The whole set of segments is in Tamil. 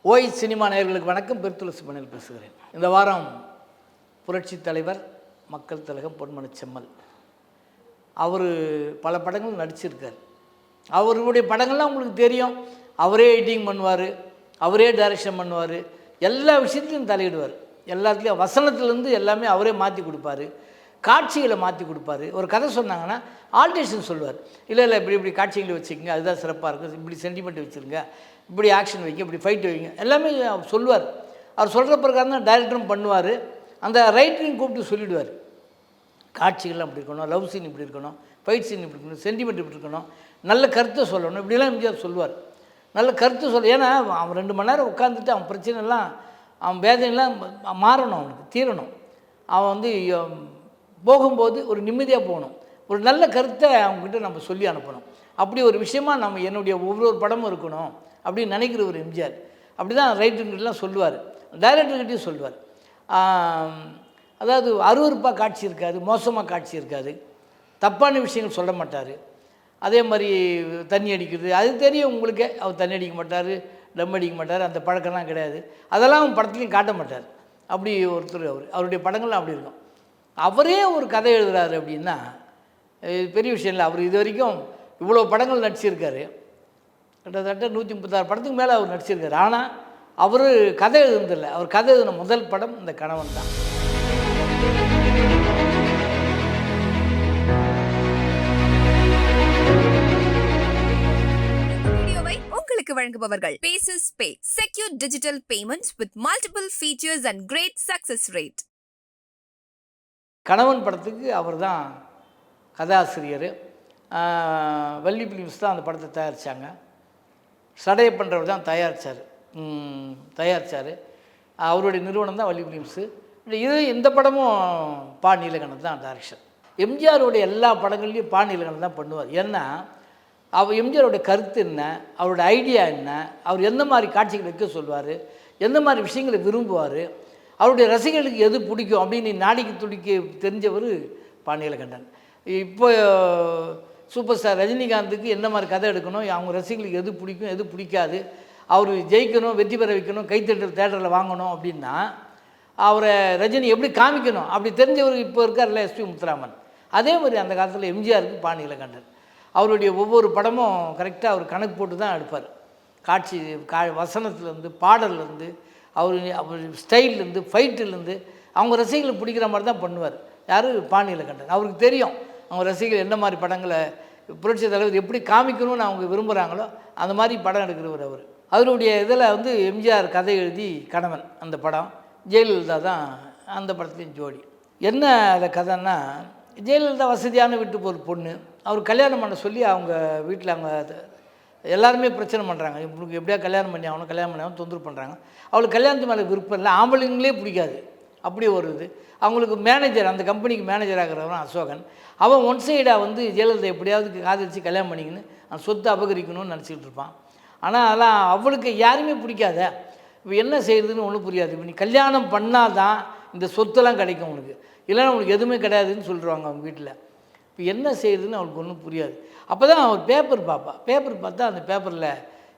ஓய் சினிமா நேயர்களுக்கு வணக்கம். பெருத்துளசி மணில் பேசுகிறேன். இந்த வாரம் புரட்சி தலைவர் மக்கள் திலகம் பொன்மன செம்மல் அவர் பல படங்கள் நடிச்சிருக்கார். அவருடைய படங்கள்லாம் உங்களுக்கு தெரியும். அவரே எடிட்டிங் பண்ணுவார், அவரே டைரக்ஷன் பண்ணுவார், எல்லா விஷயத்துலையும் தலையிடுவார். எல்லாத்துலேயும் வசனத்துலேருந்து எல்லாமே அவரே மாற்றி கொடுப்பார், காட்சிகளை மாற்றி கொடுப்பாரு. ஒரு கதை சொன்னாங்கன்னா ஆல்டேஷன் சொல்லுவார். இல்லை இப்படி இப்படி காட்சிகளை வச்சுக்கோங்க, அதுதான் சிறப்பாக இருக்கும், இப்படி சென்டிமெண்ட் வச்சுருங்க, இப்படி ஆக்ஷன் வைங்க, இப்படி ஃபைட் வைங்க, எல்லாமே அவர் சொல்லுவார். அவர் சொல்கிற பிரகாரம் தான் டைரக்டரும் பண்ணுவார். அந்த ரைட்டரையும் கூப்பிட்டு சொல்லிவிடுவார். காட்சிகள்லாம் இப்படி இருக்கணும், லவ் சீன் இப்படி இருக்கணும், ஃபைட் சீன் இப்படி இருக்கணும், சென்டிமெண்ட் இப்படி இருக்கணும், நல்ல கருத்தை சொல்லணும், இப்படிலாம் எம்ஜிஆர் சொல்லுவார். நல்ல கருத்து சொல்ல. ஏன்னா அவன் 2 மணி நேரம் உட்காந்துட்டு அவன் பிரச்சனைலாம், அவன் வேதனைலாம் மாறணும், அவனுக்கு தீரணும். அவன் வந்து போகும்போது ஒரு நிம்மதியாக போகணும். ஒரு நல்ல கருத்தை அவங்ககிட்ட நம்ம சொல்லி அனுப்பணும். அப்படி ஒரு விஷயமா நம்ம என்னுடைய ஒவ்வொரு படமும் இருக்கணும் அப்படின்னு நினைக்கிற ஒரு எம்ஜிஆர். அப்படி தான் ரைட்டர்கிட்டலாம் சொல்லுவார், டைரக்டர்கிட்டையும் சொல்லுவார். அதாவது அருவருப்பாக காட்சி இருக்காது, மோசமாக காட்சி இருக்காது, தப்பான விஷயங்கள் சொல்ல மாட்டார். அதே மாதிரி தண்ணி அடிக்கிறது அது தெரியும் உங்களுக்கே. அவர் தண்ணி அடிக்க மாட்டார், டம் அடிக்க மாட்டார், அந்த பழக்கம்லாம் கிடையாது. அதெல்லாம் படத்துலையும் காட்ட மாட்டார். அப்படி ஒருத்தர் அவருடைய படங்கள்லாம் அப்படி இருக்கும். அவரே ஒரு கதை எழுதுகிறாரு அப்படின்னா பெரிய விஷயம் இல்லை. அவர் இது வரைக்கும் இவ்வளோ படங்கள் நடிச்சிருக்காரு. கிட்டத்தட்ட 136 படத்துக்கு மேலே அவர் நடிச்சிருக்காரு. ஆனால் அவர் கதை எழுதுனதில்லை. அவர் கதை எழுதின முதல் படம் இந்த கணவன் தான். உங்களுக்கு வழங்குபவர்கள் பேசஸ் பே, secure digital payments with multiple features and great success rate. கணவன் படத்துக்கு அவர் தான் கதாசிரியர். வள்ளி பிலிம்ஸ் தான் அந்த படத்தை தயாரித்தாங்க. சடையப்பன்றவர் தான் தயாரித்தார். அவருடைய நிறுவனம் தான் வள்ளி பிலிம்ஸு. இந்த படமும் பா நீலகண்டன் தான் டைரக்ஷன். எம்ஜிஆருடைய எல்லா படங்கள்லையும் பா நீலகண்டன் தான் பண்ணுவார். ஏன்னா எம்ஜிஆருடைய கருத்து என்ன, அவருடைய ஐடியா என்ன, அவர் எந்த மாதிரி காட்சிகள் வைக்க சொல்வார், எந்த மாதிரி விஷயங்களை விரும்புவார், அவருடைய ரசிகர்களுக்கு எது பிடிக்கும் அப்படின்னு நாடிக்கு துடிக்க தெரிஞ்சவர் பா நீலகண்டன். இப்போ சூப்பர் ஸ்டார் ரஜினிகாந்துக்கு என்ன மாதிரி கதை எடுக்கணும், அவங்க ரசிகர்களுக்கு எது பிடிக்கும் எது பிடிக்காது, அவர் ஜெயிக்கணும், வெற்றி பெற வைக்கணும், கைத்தட்டல் தேட்டரில் வாங்கணும் அப்படின்னா அவரை ரஜினி எப்படி காமிக்கணும் அப்படி தெரிஞ்சவர் இப்போ இருக்கார்ல எஸ்பி முத்துராமன். அதே மாதிரி அந்த காலத்தில் எம்ஜிஆருக்கு பா நீலகண்டன். அவருடைய ஒவ்வொரு படமும் கரெக்டாக அவர் கணக்கு போட்டு தான் எடுப்பார். காட்சி வசனத்துலேருந்து பாடல்லேருந்து அவர் ஸ்டைல்லேருந்து ஃபைட்டுலேருந்து அவங்க ரசிகர்களுக்கு பிடிக்கிற மாதிரி தான் பண்ணுவார். யார்? பா நீலகண்டன். அவருக்கு தெரியும் அவங்க ரசிகர்கள் என்ன மாதிரி படங்களை புரட்சி தலைவர் எப்படி காமிக்கணும்னு அவங்க விரும்புகிறாங்களோ அந்த மாதிரி படம் எடுக்கிறவர் அவர். அவருடைய இதில் வந்து எம்ஜிஆர் கதை எழுதி கணவன் அந்த படம், ஜெயலலிதா தான் அந்த படத்துலேயும் ஜோடி. என்ன அந்த கதைன்னா, ஜெயலலிதா வசதியான வீட்டு ஒரு பொண்ணு. அவர் கல்யாணம் பண்ண சொல்லி அவங்க வீட்டில் அவங்க எல்லாருமே பிரச்சனை பண்ணுறாங்க. இவங்களுக்கு எப்படியா கல்யாணம் பண்ணி ஆகணும் தொந்தரவு பண்ணுறாங்க. அவளுக்கு கல்யாணத்து மேலே விருப்பம் இல்லை, ஆம்பளைங்களே பிடிக்காது. அப்படி ஒரு இது. அவங்களுக்கு மேனேஜர், அந்த கம்பெனிக்கு மேனேஜர் ஆகிறவன் அசோகன். அவன் ஒன் சைடாக வந்து ஜெயலலிதா எப்படியாவது காதலிச்சு கல்யாணம் பண்ணிக்கின்னு அந்த சொத்தை அபகரிக்கணும்னு நினச்சிக்கிட்டு இருப்பான். ஆனால் அதெல்லாம் அவளுக்கு யாருமே பிடிக்காத. இப்போ என்ன செய்யுதுன்னு ஒன்றும் புரியாது. இப்போ நீ கல்யாணம் பண்ணால் தான் இந்த சொத்தெல்லாம் கிடைக்கும் உனக்கு, இல்லைன்னா உனக்கு எதுவுமே கிடையாதுன்னு சொல்லிடுவாங்க அவங்க வீட்டில். இப்போ என்ன செய்யுதுன்னு அவளுக்கு ஒன்றும் புரியாது. அப்போ தான் அவர் பேப்பர் பார்ப்பா. பேப்பர் பார்த்தா அந்த பேப்பரில்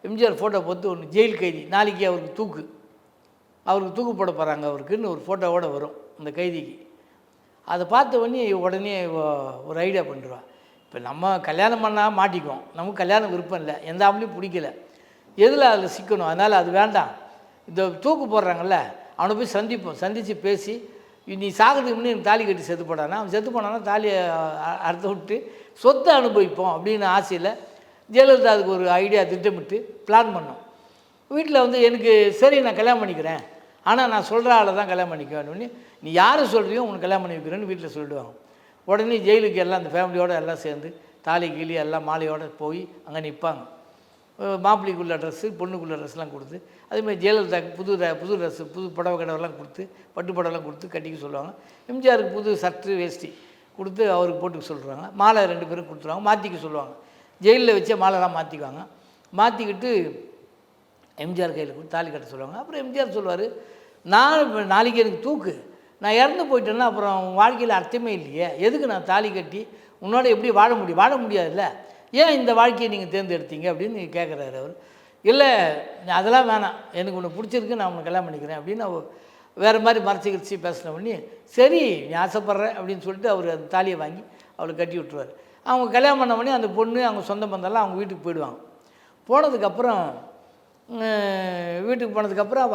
எம்ஜிஆர் ஃபோட்டோ பார்த்து ஒன்று ஜெயில் கைதி, நாளைக்கு அவருக்கு தூக்கு போட போகிறாங்க அவருக்குன்னு ஒரு ஃபோட்டோவோடு வரும் அந்த கைதிக்கு. அதை பார்த்த உடனே ஒரு ஐடியா பண்ணுறான். இப்போ நம்ம கல்யாணம் பண்ணால் மாட்டிக்குவோம், நமக்கு கல்யாணம் விருப்பம் இல்லை, எந்த ஆம்பளையும் பிடிக்கல, எதில் அதில் சிக்கணும், அதனால் அது வேண்டாம். இந்த தூக்கு போடுறாங்கல்ல அவனை போய் சந்தித்து பேசி, நீ சாகிறதுக்கு முன்னே எனக்கு தாலி கட்டி செத்து போடானா, அவன் செத்து போனான்னா தாலியை அறுத்து விட்டு சொத்தை அனுபவிப்போம் அப்படின்னு ஆசையில் ஜெயலலிதா அதுக்கு ஒரு ஐடியா திட்டமிட்டு பிளான் பண்ணோம். வீட்டில் வந்து எனக்கு சரி நான் கல்யாணம் பண்ணிக்கிறேன், ஆனால் நான் சொல்கிற ஆளை தான் கல்யாணம் பண்ணிக்குவேன்னு, நீ யார் சொல்கிறியோ உனக்கு கல்யாணம் பண்ணி வைக்கிறேன்னு வீட்டில் சொல்லிடுவாங்க. உடனே ஜெயிலுக்கு எல்லாம் அந்த ஃபேமிலியோடு எல்லாம் சேர்ந்து தாலி கீழி எல்லாம் மாலையோடு போய் அங்கே நிற்பாங்க. மாப்பிள்ளைக்குள்ள ட்ரெஸ்ஸு பொண்ணுக்குள்ள ட்ரெஸ்லாம் கொடுத்து, அதேமாதிரி ஜெயலலிதாவுக்கு புது ட்ரெஸ்ஸு, புது புடவை கடவெல்லாம் கொடுத்து, பட்டு புடவெல்லாம் கொடுத்து கட்டிக்க சொல்லுவாங்க. எம்ஜிஆருக்கு புது சர்ட்டு வேஷ்டி கொடுத்து அவருக்கு போட்டுக்க சொல்கிறாங்க. மாலை 2 பேரும் கொடுத்துருவாங்க, மாற்றிக்க சொல்லுவாங்க. ஜெயிலில் வச்சே மாலைலாம் மாற்றிக்குவாங்க. மாற்றிக்கிட்டு எம்ஜிஆர் கையில் கொடுத்து தாலி கட்ட சொல்லுவாங்க. அப்புறம் எம்ஜிஆர் சொல்லுவார், நான் இப்போ நாளைக்கு எனக்கு தூக்கு, நான் இறந்து போயிட்டேன்னா அப்புறம் வாழ்க்கையில் அர்த்தமே இல்லையே, எதுக்கு நான் தாலி கட்டி உன்னோட எப்படி வாழ முடியாதுல்ல, ஏன் இந்த வாழ்க்கையை நீங்கள் தேர்ந்தெடுத்தீங்க அப்படின்னு கேட்குறாரு அவர். இல்லை அதெல்லாம் வேணாம், எனக்கு உன்னை பிடிச்சிருக்கு, நான் உன்னை கல்யாணம் பண்ணிக்கிறேன் அப்படின்னு அவர் வேறு மாதிரி மறைச்சி பேசின பண்ணி, சரி நீ ஆசைப்பட்றேன் அப்படின்னு சொல்லிட்டு அவர் அந்த தாலியை வாங்கி அவளை கட்டி விட்டுருவார். அவங்க கல்யாணம் பண்ண பண்ணி அந்த பொண்ணு அவங்க சொந்த பந்தெல்லாம் அவங்க வீட்டுக்கு போயிடுவாங்க. போனதுக்கப்புறம் வீட்டுக்கு போனதுக்கப்புறம்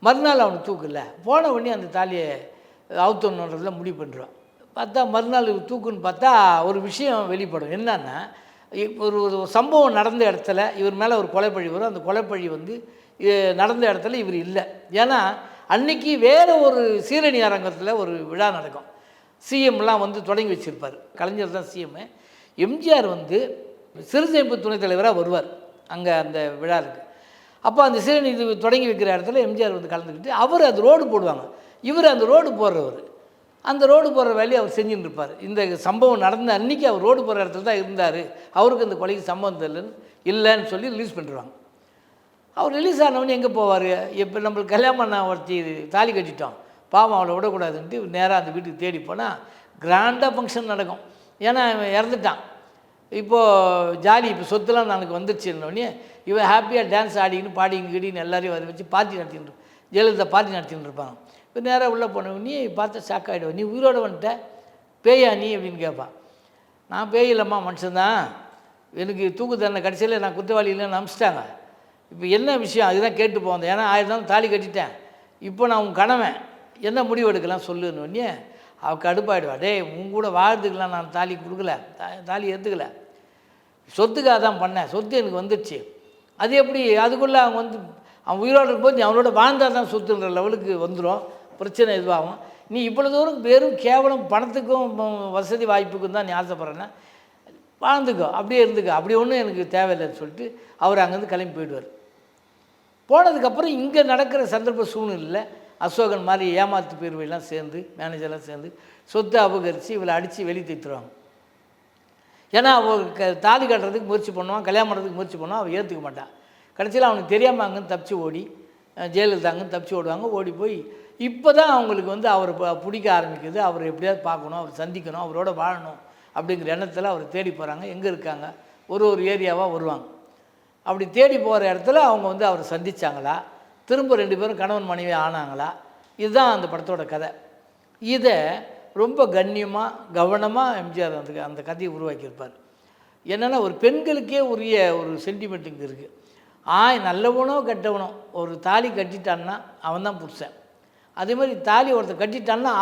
மறுநாள் அவனுக்கு தூக்கு போன உடனே அந்த தாலியை அவுத்தணுன்றதுல முடிவு பண்ணிடுவான். பார்த்தா மறுநாள் தூக்குன்னு பார்த்தா ஒரு விஷயம் வெளிப்படும். என்னன்னா, ஒரு சம்பவம் நடந்த இடத்துல இவர் மேலே ஒரு கொலைப்பழி வரும். அந்த கொலைப்பழி வந்து நடந்த இடத்துல இவர் இல்லை. ஏன்னா அன்றைக்கி வேறு ஒரு சீரணி அரங்கத்தில் ஒரு விழா நடக்கும். சிஎம்லாம் வந்து தொடங்கி வச்சுருப்பார். கலைஞர் தான் சிஎம்மு. எம்ஜிஆர் வந்து சிறுசேமிப்பு துணைத் தலைவராக வருவார் அங்கே அந்த விழாவுக்கு. அப்போ அந்த சீரணி இது தொடங்கி வைக்கிற இடத்துல எம்ஜிஆர் வந்து கலந்துக்கிட்டு அவர் அந்த ரோடு போடுவாங்க. இவர் அந்த ரோடு போடுறவர். அந்த ரோடு போடுற வேலையை அவர் செஞ்சுட்டு இருப்பார். இந்த சம்பவம் நடந்த அன்றைக்கி அவர் ரோடு போடுற இடத்துல தான் இருந்தார். அவருக்கு அந்த கொலைக்கு சம்பந்தம் இல்லைன்னு சொல்லி ரிலீஸ் பண்ணிடுவாங்க. அவர் ரிலீஸ் ஆனவொன்னே எங்கே போவார்? இப்போ நம்மளுக்கு கல்யாணம் பண்ண ஒருத்தி தாலி கட்டிட்டோம், பாவம் அவளை விடக்கூடாதுன்ட்டு நேராக அந்த வீட்டுக்கு தேடி போனால் கிராண்டாக ஃபங்க்ஷன் நடக்கும். ஏன்னா இவன் இறந்துட்டான். இப்போது ஜாலி, இப்போ சொத்துலாம் எனக்கு வந்துருச்சுன்னொடனே இவன் ஹாப்பியாக டான்ஸ் ஆடிக்கின்னு பாடிக்கின்னு கிடின்னு எல்லாரையும் வர வச்சு பார்ட்டி நடத்தின்னு ஜெயலலிதா பார்ட்டி நடத்தின்னு இருப்பாங்க. இப்போ நேராக உள்ளே போனவனே பார்த்தா ஷாக் ஆகிடுவேன். நீ உயிரோடு வந்துட்ட, பேயா நீ அப்படின்னு கேட்பான். நான் பேய் இல்லைம்மா, மனுஷன்தான். எனக்கு தூக்கு தண்டனை கடைசியில் நான் குற்றவாளி இல்லைன்னு அனுப்பிச்சிட்டாங்க. இப்போ என்ன விஷயம் அதுதான் கேட்டு போவேன். ஏன்னா 1000 நாள் தாலி கட்டிட்டேன், இப்போ நான் உன் கணவன், என்ன முடிவு எடுக்கலாம் சொல்லுன்னொடனே அவள் கடுப்பாயிடுவா. உன் கூட வாழ்றதுக்கெலாம் நான் தாலி கொடுக்கல, தாலி ஏற்றுக்கல, சொத்துக்காக தான் பண்ணேன், சொத்து எனக்கு வந்துடுச்சு. அது எப்படி? அதுக்குள்ளே அவங்க வந்து அவன் உயிரோடு இருக்கும்போது நீ அவனோட வாழ்ந்தால் தான் சொத்துன்ற லெவலுக்கு வந்துடும், பிரச்சனை இதுவாகும். நீ இவ்வளோ தூரம் வெறும் கேவலம் பணத்துக்கும் வசதி வாய்ப்புக்கும் தான் நீ ஆசைப்பட்றேன்னா வாழ்ந்துக்கோ, அப்படியே இருந்துக்கோ, அப்படி ஒன்றும் எனக்கு தேவையில்லைன்னு சொல்லிட்டு அவர் அங்கேருந்து கிளம்பி போயிடுவார். போனதுக்கப்புறம் இங்கே நடக்கிற சந்தர்ப்ப சூழ்நிலையில் அசோகன் மாதிரி ஏமாத்து பேர்வையெல்லாம் சேர்ந்து மேனேஜர்லாம் சேர்ந்து சொத்தை அபகரித்து இவளை அடித்து வெளியே தீர்த்துருவாங்க. ஏன்னா அவள் தாலி கட்டுறதுக்கு முயற்சி பண்ணுவான், கல்யாணம் பண்ணுறதுக்கு முயற்சி பண்ணுவான், அவள் ஏற்றுக்க மாட்டான். கடைசியில் அவனுக்கு தெரியாமல் அங்கேருந்து தப்பிச்சு ஓடி, ஜெயலலிதா அங்கேருந்து தப்பிச்சு ஓடுவாங்க. ஓடி போய் இப்போ தான் அவங்களுக்கு வந்து அவரை பிடிக்க ஆரம்பிக்குது. அவரை எப்படியாவது பார்க்கணும், அவர் சந்திக்கணும், அவரோட வாழணும் அப்படிங்கிற எண்ணத்தில் அவர் தேடி போகிறாங்க. எங்கே இருக்காங்க? ஒரு ஏரியாவாக வருவாங்க. அப்படி தேடி போகிற இடத்துல அவங்க வந்து அவரை சந்தித்தாங்களா, திரும்ப 2 பேரும் கணவன் மனைவி ஆனாங்களா, இதுதான் அந்த படத்தோட கதை. இதை ரொம்ப கண்ணியமாக கவனமாக எம்ஜிஆர் அந்த கதையை உருவாக்கியிருப்பார். என்னென்னா ஒரு பெண்களுக்கே உரிய ஒரு சென்டிமெண்ட் இங்கே இருக்குது. நல்லவனோ கெட்டவனோ ஒரு தாலி கட்டிட்டான்னா அவன் தான் புருஷன். அதே மாதிரி தாலி ஒருத்தர் கட்டிட்டான்னா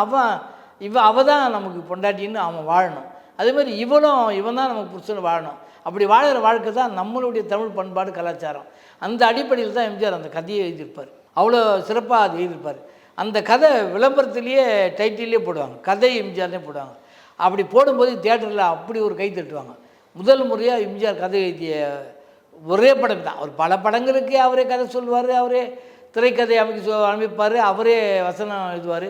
அவள் தான் நமக்கு பொண்டாட்டின்னு அவன் வாழணும். அதேமாதிரி இவன் தான் நமக்கு புருஷன் வாழணும். அப்படி வாழகிற வாழ்க்கை தான் நம்மளுடைய தமிழ் பண்பாடு கலாச்சாரம். அந்த அடிப்படையில் தான் எம்ஜிஆர் அந்த கதையை எழுதியிருப்பார். அவ்வளோ சிறப்பாக அது எழுதியிருப்பார். அந்த கதை விளம்பரத்துலேயே டைட்டிலே போடுவாங்க, கதை எம்ஜிஆர்னே போடுவாங்க. அப்படி போடும்போது தியேட்டரில் அப்படி ஒரு கை தட்டுவாங்க. முதல் முறையாக எம்ஜிஆர் கதை எழுதிய ஒரே படம் தான். அவர் பல படங்களுக்கு அவரே கதை சொல்லுவார், அவரே திரைக்கதை அமைப்பார், அவரே வசனம் எழுதுவார்,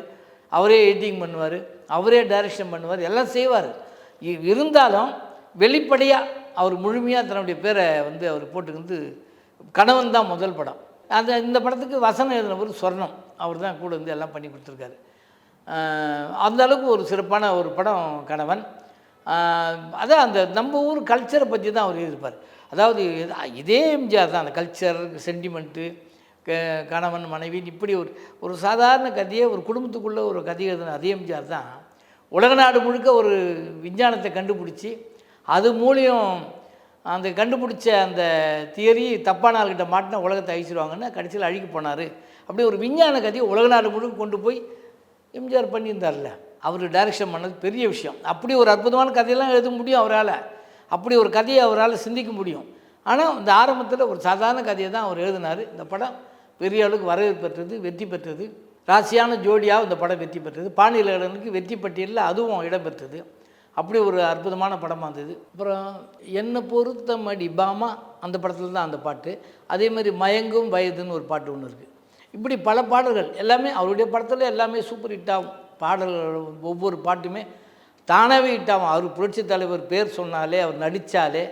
அவரே எடிட்டிங் பண்ணுவார், அவரே டைரக்ஷன் பண்ணுவார், எல்லாம் செய்வார். இருந்தாலும் வெளிப்படையாக அவர் முழுமையாக தன்னுடைய பேரை வந்து அவர் போட்டுக்கிட்டு கணவன் தான் முதல் படம். இந்த படத்துக்கு வசனம் எழுதினவர் சொர்ணம், அவர் தான் கூட வந்து எல்லாம் பண்ணி கொடுத்துருக்காரு. அந்த அளவுக்கு ஒரு சிறப்பான ஒரு படம் கணவன். அதான் அந்த நம்ம ஊர் கல்ச்சரை பற்றி தான் அவர் எழுதியிருப்பார். அதாவது இதே எம்ஜிஆர் தான் அந்த கல்ச்சர் சென்டிமெண்ட்டு, கணவன் மனைவி, இப்படி ஒரு சாதாரண கதையை ஒரு குடும்பத்துக்குள்ளே ஒரு கதையை எழுதின அதே எம்ஜிஆர் தான் உலக நாடு முழுக்க ஒரு விஞ்ஞானத்தை கண்டுபிடிச்சி அது மூலியம் அந்த கண்டுபிடிச்ச அந்த தியரி தப்பான ஆள்கிட்ட மாட்டினா உலகத்தை அழிச்சிருவாங்கன்னு கடைசியில் அழிக்க போனார். அப்படி ஒரு விஞ்ஞான கதையை உலக நாடு முழுக்க கொண்டு போய் எம்ஜிஆர் பண்ணியிருந்தார்ல. அவர் டைரக்ஷன் பண்ணது பெரிய விஷயம். அப்படி ஒரு அற்புதமான கதையெல்லாம் எழுத முடியும் அவரால், அப்படி ஒரு கதையை அவரால் சிந்திக்க முடியும். ஆனால் இந்த ஆரம்பத்தில் ஒரு சாதாரண கதையை தான் அவர் எழுதினார். இந்த படம் பெரிய அளவுக்கு வரவேற்பு பெற்றது, வெற்றி பெற்றது. ராசியான ஜோடியாக இந்த படம் வெற்றி பெற்றது. பாண்டியலகனுக்கு வெற்றி பட்டியலில் அதுவும் இடம்பெற்றது. அப்படி ஒரு அற்புதமான படமாக இருந்தது. அப்புறம் என்னை பொறுத்த மடி பாமா அந்த படத்தில் தான் அந்த பாட்டு. அதே மாதிரி மயங்கும் வயதுன்னு ஒரு பாட்டு ஒன்று இருக்குது. இப்படி பல பாடல்கள் எல்லாமே அவருடைய படத்தில் எல்லாமே சூப்பர் ஹிட்டாகும். பாடல்கள் ஒவ்வொரு பாட்டுமே தானாகவே ஹிட்டாகும். அவர் புரட்சி தலைவர் பேர் சொன்னாலே, அவர் நடித்தாலே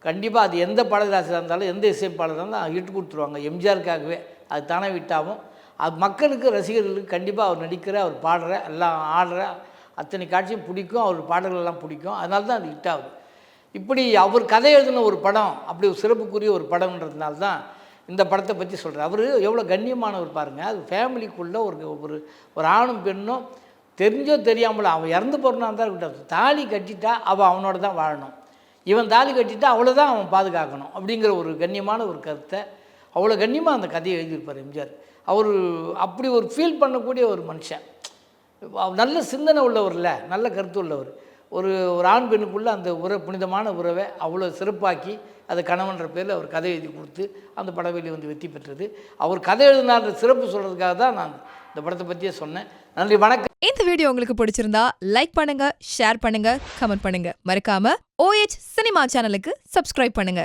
கண்டிப்பாக அது எந்த பாடலாசிரியராக இருந்தாலும் எந்த இசைப்பாளராக இருந்தாலும் ஹிட் கொடுத்துருவாங்க. எம்ஜிஆருக்காகவே அது தானே ஹிட்டாகும். அது மக்களுக்கு ரசிகர்களுக்கு கண்டிப்பாக அவர் நடிக்கிற, அவர் பாடுற, எல்லாம் ஆடுற அத்தனை காட்சியும் பிடிக்கும், அவர் பாடல்கள்லாம் பிடிக்கும். அதனால தான் அது ஹிட் ஆகுது. இப்படி அவர் கதை எழுதின ஒரு படம் அப்படி ஒரு சிறப்புக்குரிய ஒரு படம்ன்றதுனால தான் இந்த படத்தை பற்றி சொல்கிறார். அவர் எவ்வளோ கண்ணியமானவர் பாருங்கள். அது ஃபேமிலிக்குள்ளே ஒரு ஒரு ஆணும் பெண்ணும் தெரிஞ்சோ தெரியாமலோ அவன் இறந்து போகிறனா தான் இருக்கட்டும், தாலி கட்டிட்டா அவள் அவனோட தான் வாழணும், இவன் தாலி கட்டிட்டா அவளை தான் அவன் பாதுகாக்கணும் அப்படிங்கிற ஒரு கண்ணியமான ஒரு கருத்தை அவ்வளோ கண்ணியமாக அந்த கதையை எழுதியிருப்பார் எம்ஜிஆர். அவர் அப்படி ஒரு ஃபீல் பண்ணக்கூடிய ஒரு மனுஷன், நல்ல சிந்தனை உள்ளவர்ல, நல்ல கருத்து உள்ளவர். ஒரு ஆண் பெண்ணுக்குள்ளே அந்த புனிதமான உறவை அவ்வளோ சிறப்பாக்கி அது கணவன்ற பேரில் அவர் கதை எழுதி கொடுத்து அந்த படம் வெளியே வந்து வெற்றி பெற்றது. அவர் கதை எழுதினார் சிறப்பு சொல்கிறதுக்காக தான் நான் இந்த படத்தை பற்றியே சொன்னேன். நன்றி, வணக்கம். இந்த வீடியோ உங்களுக்கு பிடிச்சிருந்தா லைக் பண்ணுங்க, ஷேர் பண்ணுங்க, கமெண்ட் பண்ணுங்க. மறக்காம OH சினிமா சேனலுக்கு சப்ஸ்கிரைப் பண்ணுங்க.